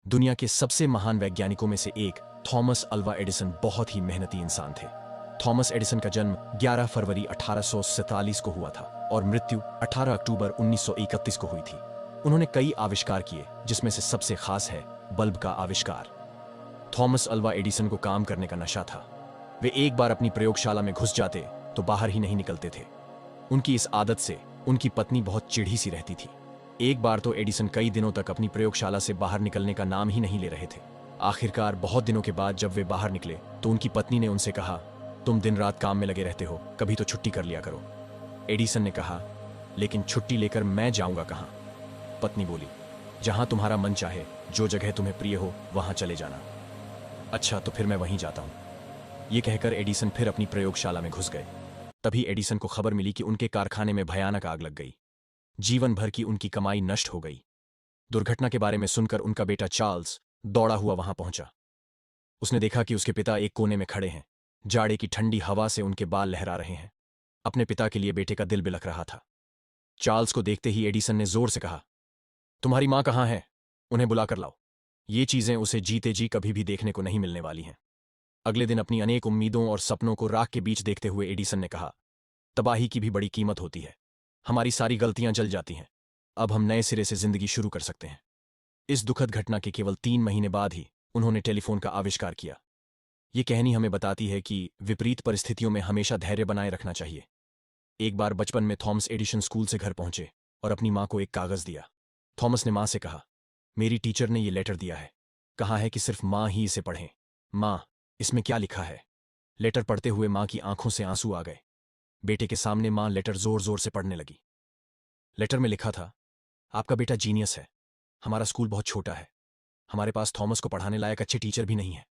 दुनिया के सबसे महान वैज्ञानिकों में से एक थॉमस अल्वा एडिसन बहुत ही मेहनती इंसान थे। थॉमस एडिसन का जन्म 11 फरवरी 1847 को हुआ था और मृत्यु 18 अक्टूबर 1931 को हुई थी। उन्होंने कई आविष्कार किए, जिसमें से सबसे खास है बल्ब का आविष्कार। थॉमस अल्वा एडिसन को काम करने का नशा था। वे एक बार अपनी प्रयोगशाला में घुस जाते तो बाहर ही नहीं निकलते थे। उनकी इस आदत से उनकी पत्नी बहुत चिढ़ी सी रहती थी। एक बार तो एडिसन कई दिनों तक अपनी प्रयोगशाला से बाहर निकलने का नाम ही नहीं ले रहे थे। आखिरकार बहुत दिनों के बाद जब वे बाहर निकले तो उनकी पत्नी ने उनसे कहा, तुम दिन रात काम में लगे रहते हो, कभी तो छुट्टी कर लिया करो। एडिसन ने कहा, लेकिन छुट्टी लेकर मैं जाऊंगा कहां? पत्नी बोली, जहां तुम्हारा मन चाहे, जो जगह तुम्हें प्रिय हो वहां चले जाना। अच्छा, तो फिर मैं वहीं जाता हूं। ये कहकर एडिसन फिर अपनी प्रयोगशाला में घुस गए। तभी एडिसन को खबर मिली कि उनके कारखाने में भयानक आग लग गई। जीवन भर की उनकी कमाई नष्ट हो गई। दुर्घटना के बारे में सुनकर उनका बेटा चार्ल्स दौड़ा हुआ वहां पहुंचा। उसने देखा कि उसके पिता एक कोने में खड़े हैं। जाड़े की ठंडी हवा से उनके बाल लहरा रहे हैं। अपने पिता के लिए बेटे का दिल बिलख रहा था। चार्ल्स को देखते ही एडिसन ने जोर से कहा, तुम्हारी मां कहां है? उन्हें बुलाकर लाओ। ये चीजें उसे जीते जी कभी भी देखने को नहीं मिलने वाली हैं। अगले दिन अपनी अनेक उम्मीदों और सपनों को राख के बीच देखते हुए एडिसन ने कहा, तबाही की भी बड़ी कीमत होती है। हमारी सारी गलतियां जल जाती हैं। अब हम नए सिरे से जिंदगी शुरू कर सकते हैं। इस दुखद घटना के केवल 3 महीने बाद ही उन्होंने टेलीफोन का आविष्कार किया। ये कहानी हमें बताती है कि विपरीत परिस्थितियों में हमेशा धैर्य बनाए रखना चाहिए। एक बार बचपन में थॉमस एडिसन स्कूल से घर पहुंचे और अपनी मां को एक कागज दिया। थॉमस ने मां से कहा, मेरी टीचर ने यह लेटर दिया है। कहा है कि सिर्फ मां ही इसे पढ़ें। मां, इसमें क्या लिखा है? लेटर पढ़ते हुए मां की आंखों से आंसू आ गए। बेटे के सामने मां लेटर जोर जोर से पढ़ने लगी। लेटर में लिखा था, आपका बेटा जीनियस है। हमारा स्कूल बहुत छोटा है। हमारे पास थॉमस को पढ़ाने लायक अच्छे टीचर भी नहीं है।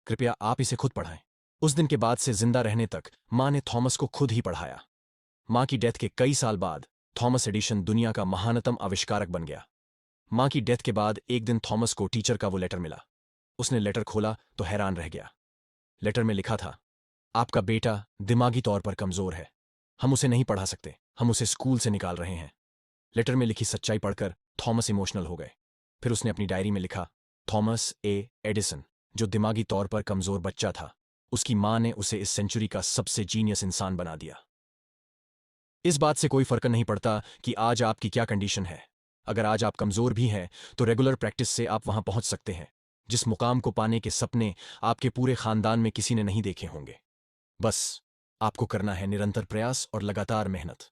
कृपया आप इसे खुद पढ़ाएं। उस दिन के बाद से जिंदा रहने तक मां ने थॉमस को खुद ही पढ़ाया। मां की डेथ के कई साल बाद थॉमस एडिसन दुनिया का महानतम आविष्कारक बन गया। मां की डेथ के बाद एक दिन थॉमस को टीचर का वो लेटर मिला। उसने लेटर खोला तो हैरान रह गया। लेटर में लिखा था, आपका बेटा दिमागी तौर पर कमजोर है। हम उसे नहीं पढ़ा सकते। हम उसे स्कूल से निकाल रहे हैं। लेटर में लिखी सच्चाई पढ़कर थॉमस इमोशनल हो गए। फिर उसने अपनी डायरी में लिखा, थॉमस ए एडिसन, जो दिमागी तौर पर कमजोर बच्चा था, उसकी मां ने उसे इस सेंचुरी का सबसे जीनियस इंसान बना दिया। इस बात से कोई फर्क नहीं पड़ता कि आज आपकी क्या कंडीशन है। अगर आज आप कमजोर भी हैं तो रेगुलर प्रैक्टिस से आप वहां पहुंच सकते हैं जिस मुकाम को पाने के सपने आपके पूरे खानदान में किसी ने नहीं देखे होंगे। बस आपको करना है निरंतर प्रयास और लगातार मेहनत,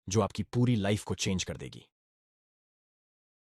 जो आपकी पूरी लाइफ को चेंज कर देगी।